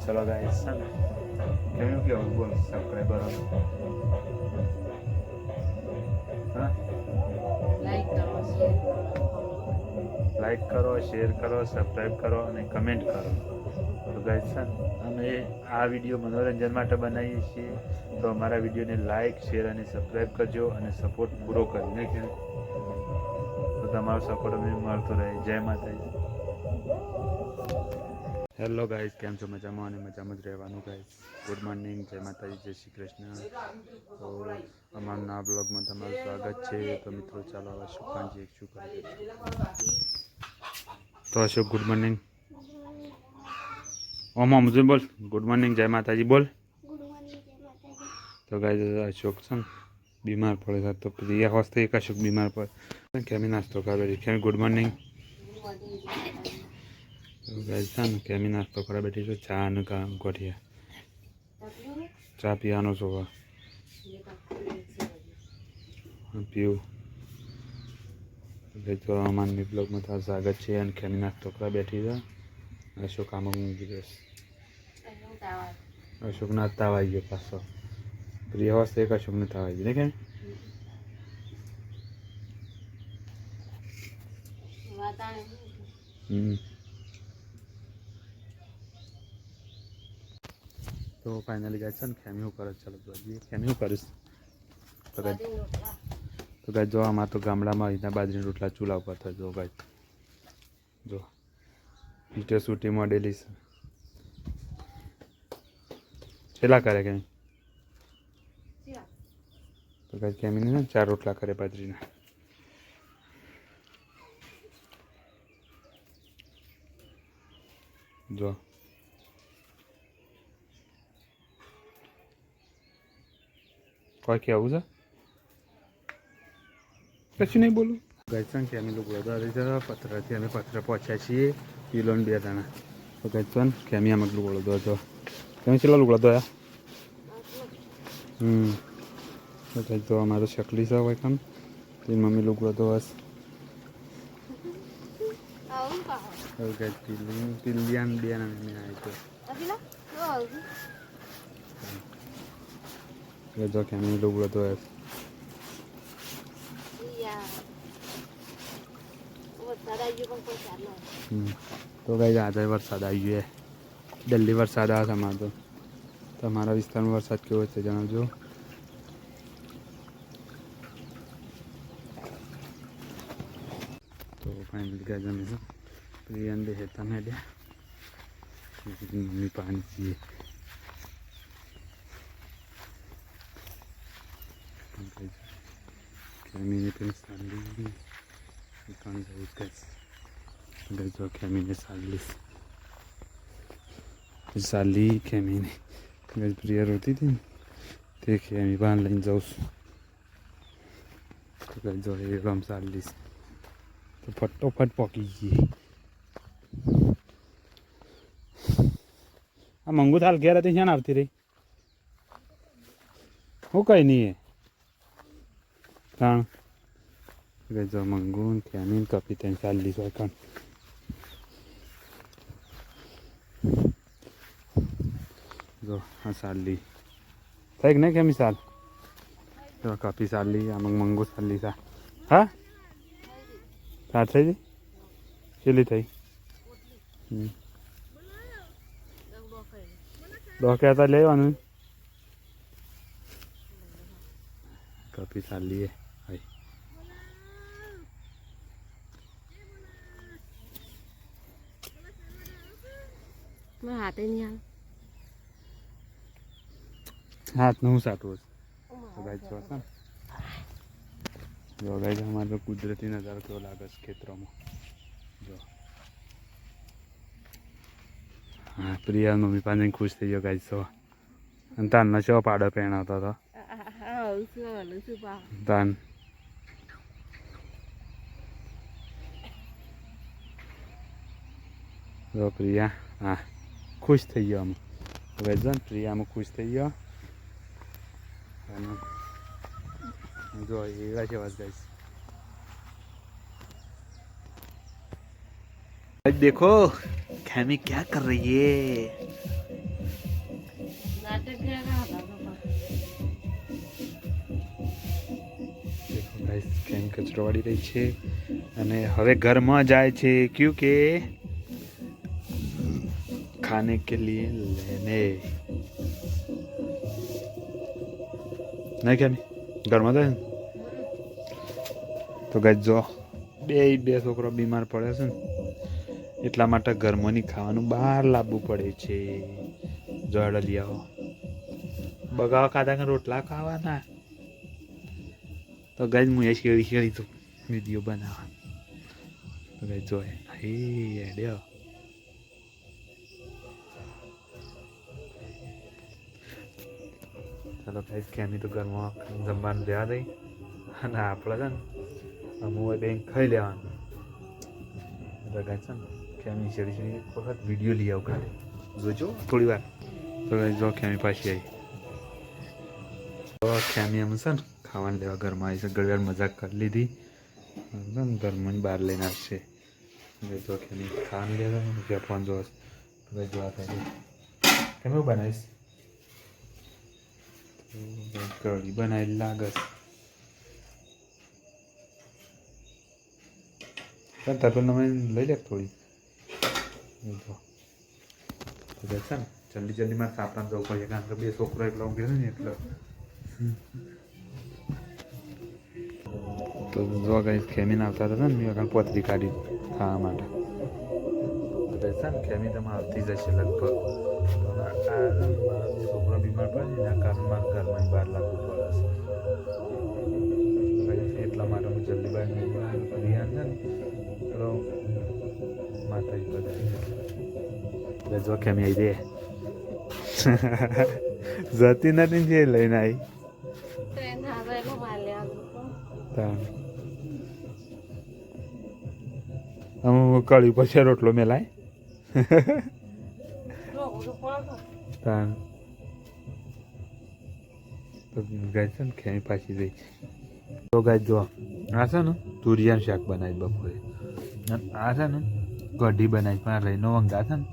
ચલો ગાઈસ છે ને કેવું કેવું બોલ સબસ્ક્રાઈબર હા લાઈક કરો શેર કરો સબસ્ક્રાઈબ કરો અને કમેન્ટ કરો તો ગાઈસ છે ને અમે આ વિડીયો મનોરંજન માટે બનાવીએ છીએ તો અમારા વિડીયોને લાઈક શેર અને સબસ્ક્રાઈબ કરજો અને સપોર્ટ પૂરો કરીને કે તો તમારો સપોર્ટ અમને મળતો રહે જય માતાજી હેલો ગાઈસ કેમ છો મજામાં અને મજામાં જ રહેવાનું ગાઈસ ગુડ મોર્નિંગ જય માતાજી જય શ્રી કૃષ્ણ તો અમારા નવા બ્લોગમાં તમારું સ્વાગત છે તો મિત્રો ચાલો હવે શુભાંજી શું કરે તો અશોક ગુડ મોર્નિંગ ઓમ મુજબ બોલ ગુડ મોર્નિંગ જય માતાજી બોલ તો ગાઈસ અશોક છે ને બીમાર પડે તો પ્રિયા હોસ્તે એક અશોક બીમાર પડે કેમી નાસ્તો કરે કેમી ગુડ મોર્નિંગ ગાઈસ છે ને કેમી નાસ્તો કરવા બેઠી છું ચા અને ગોઠિયા ચા પીવાનો છો પીવું તો અમારી બ્લોગમાં તમારું સ્વાગત છે અને કેમી નાસ્તો કરવા બેઠી છે અશોક આમાં મૂકી દઈશ અશોકના તાવ આવી ગયો પાછો પ્રિય હોસ્તે એક અશોકને તાવ આવી ગયો ને કેમ તો ફાઇનલી ગાઈસ છે ને ખેમી હું કરે ચાલો જોઈએ ખેમી હું કરીશ તો ગાઈસ જો આમાં તો ગામડામાં અહીંના બાજરીના રોટલા ચૂલા ઉપર થાય જો ગાઈસ જો ઈટે સૂટી મોડેલી છે છેલ્લા કરે કેમ તો ગાઈસ કેમીને ને 4 રોટલા કરે બાજરીના જો કોઈ કેવું છે કશું નહીં બોલું ગાઈસન કે અમે લોકો વડોદરા પથરાથી અમે પથરા પહોંચ્યા છીએ કિલો ને 2 દાણા તો ગાઈસન કે અમે આમ લુગડો દો તો તમે કેટલા લુગડા દોયા તો ગાઈસ તો અમારો શકલી છે હોય કામ તે મમ્મી લુગડો દો હસ ગાઈસ પિલિયાન બેન અમે આવી તો જો કે અમે લુગડો દો હસ તો ગાઈસ આજે વરસાદ આવી ગયો જલ્દી વરસાદ આવે તમારે તો તમારા વિસ્તારમાં વરસાદ કેવો છે જણાવજો તો ફાઇનલી ગાઈસ અમે પ્રિયન બે હેતા મેં મમ્મી પાણી પીએ કેમીને પણ સાલી પાણી જવું ગાઈસ ગાઈસ જો કેમીને સાલી કેમીને ગાઈસ પ્રિય રોતી હતી ને તે કેમી બાંધ લઈને જાઉં છું તો ગાઈસ જો એ રમ સાલીશ તો ફટોફટ પોકી ગઈ આ મંગુ થાલ ઘેર હતી ક્યાં આવતી રહી હું કઈ નહીં ત્રણ જો મંગુન કેમીન કપી ત્રણ ચાલીસ હોય કણ જો આ સાલી થઈ નહીં કેમી સાલ જો કપી સાલી આ મંગુ સાલી સા હા સાત થઈ ગઈ કેટલી થઈ ડોક્યા તો લેવાનું કપી સાલી હે હાથે નહીં હાથ નું સાટવું તો ગાઈસ જો ગાઈસ અમારો કુદરતી નજારો કેવો લાગે છે ખેતરોમાં જો હા પ્રિયા મમ્મી પાસે ખુશ થઈ ગયો ગાઈસ તો અને તાનનો શો પાડો પહેણાવતો હતો તાન જો પ્રિયા હા ખુશ થઈ ગયો અમે હવે જો પ્રિયામાં ખુશ થઈ ગયો અને જો એવા છે વાત ગાઈસ देखो खेमी क्या कर रही है કેમ કચરો વાળી રહી છે અને હવે ઘરમાં જાય છે ક્યું કે ખાને કે લીએ લેને નહીં કેમ ઘરમાં જાય તો ગાય જો બે છોકરો બીમાર પડે છે ને એટલા માટે ઘરમાંની ખાવાનું બહાર લાવવું પડે છે. જોડે લઈ આવો બગાવા ખાધા કે રોટલા ખાવાના તો ગાય હું એ શેળી તો વિડીયો બનાવવા તો ગાય જોય હે એડ્યો ચાલો ગાઈસ કેમી તો ઘરમાં જમવાનું લેવા દઈ અને આપણે છે ને હું બેન ખાઈ લેવાનું તો ગાય છે ને કેમી શેડી એક વખત વિડીયો લઈ આવું ખાલી જોજો થોડી વાર તો ગાય જો કેમી પાછી આવી તો કેમી એમ છે ને ખાવાનું લેવા ઘરમાં આવી છે ઘણી વાર મજાક કરી લીધી ઘરમાં બહાર લઈને આવશે જો કેમી ખાવાનું લેવા ફોન જો જોવા થાય કેમ એવું બનાવીશ કઢી બનાવી લાગે છે તપેલ તમે લઈ લે થોડી છે ને જલ્દીમાં સાપડા જવું પડે કારણ કે બે છોકરો એકલો ઊંઘે ને એટલે તો જો કઈ ખેમીને આવતા હતા ને મેં પોતરી કાઢી ખાવા માટે છે ને ખેમી તમે આવતી જશે લગભગ છોકરો બીમાર પડે ને એના કારણે મારા ઘરમાં બહાર લાગવું પડે છે એટલા માટે હું જલ્દી બહાર કરી છે ને તો માતાજી બધા જો ખેમી આવી દે જતી નથી જે લઈને આવી હું કળી પછી રોટલો મેલાય તાન તો ગાય છે ને ખેમી પાછી જઈ તો ગાય જો આ છે ને તુરિયાનું શાક બનાવી બપોરે આ છે ને કઢી બનાવી પણ રહીનો વંગા છે ને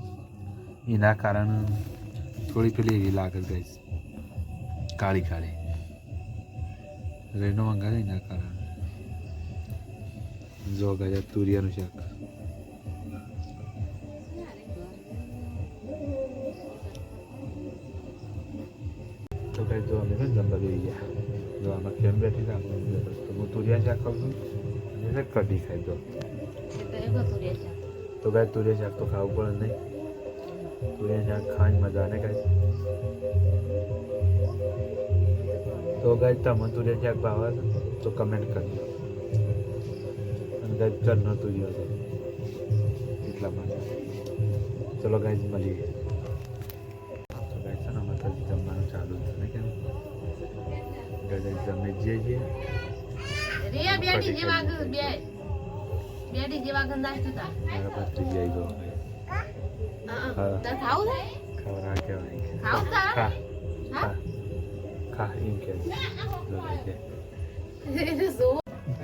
એના કારણે થોડી પેલી એવી લાગે ગાઈસ કાળી કાળી રહીનો વંગા એના કારણે જો ગાય તુરિયાનું શાક તો કઈ જો અમે જમવા બેસી ગયા જો આમાં કેમ બેઠી તો હું તુરિયા શાક ખાઉં છું અને કઢી ખાઈ જો તો ગાય તુરિયા શાક તો ખાવું પડે નહીં તુરિયા શાક ખાવાની મજા ને ગાય તો ગાય તમે તુરિયા શાક ભાવે તો કમેન્ટ કરજો અને ગાય ઘરનો તુરિયો છે એટલા માટે ચલો ગાય મળીએ જમવાનું ચાલુ છે ને કેમ જમે જઈએ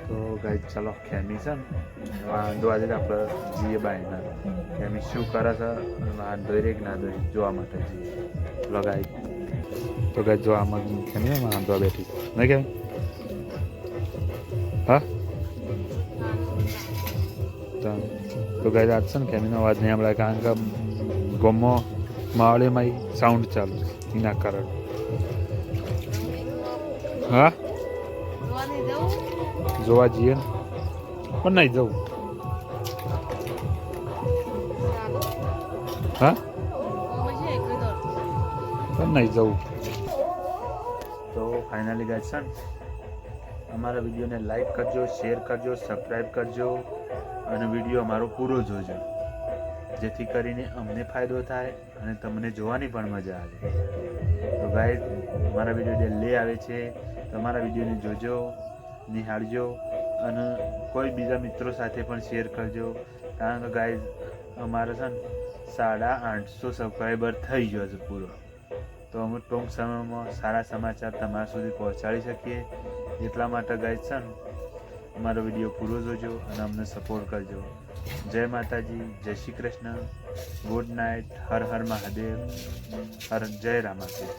તો ગાય ચાલો ખેમી છે ને વાંધો આજે આપણે જઈએ બાયના ખેમી શું કરે છે વાંધો દોરી કે ના દોરી જોવા માટે જઈએ લગાવી તો ગાય જો આમાં ખેમી વાંધો બેઠી નહીં કેમ હા તો ગાય આજ છે ને ખેમીનો અવાજ નહીં આપણે કારણ કે ગમો માવળીમાં સાઉન્ડ ચાલુ એના કારણે હા જોવા જઈએ ને પણ નહીં જવું હા પણ નહીં જવું તો ફાઇનલી ગાઈસ છે ને અમારા વિડીયોને લાઈક કરજો શેર કરજો સબસ્ક્રાઈબ કરજો અને વિડીયો અમારો પૂરો જોજો જેથી કરીને અમને ફાયદો થાય અને તમને જોવાની પણ મજા આવે તો ગાઈસ અમારા વિડીયો ડેલી આવે છે તમારા વિડીયોને જોજો નિહાળજો અને કોઈ બીજા મિત્રો સાથે પણ શેર કરજો કારણ કે ગાઈસ અમારે છે ને 850 સબસ્ક્રાઈબર થઈ ગયો છે પૂરો તો અમે ટૂંક સમયમાં સારા સમાચાર તમારા સુધી પહોંચાડી શકીએ એટલા માટે ગાઈસ છે ને અમારો વિડીયો પૂરો જોજો અને અમને સપોર્ટ કરજો. જય માતાજી, જય શ્રી કૃષ્ણ, ગુડ નાઇટ, હર હર મહાદેવ, જય રામાપીર.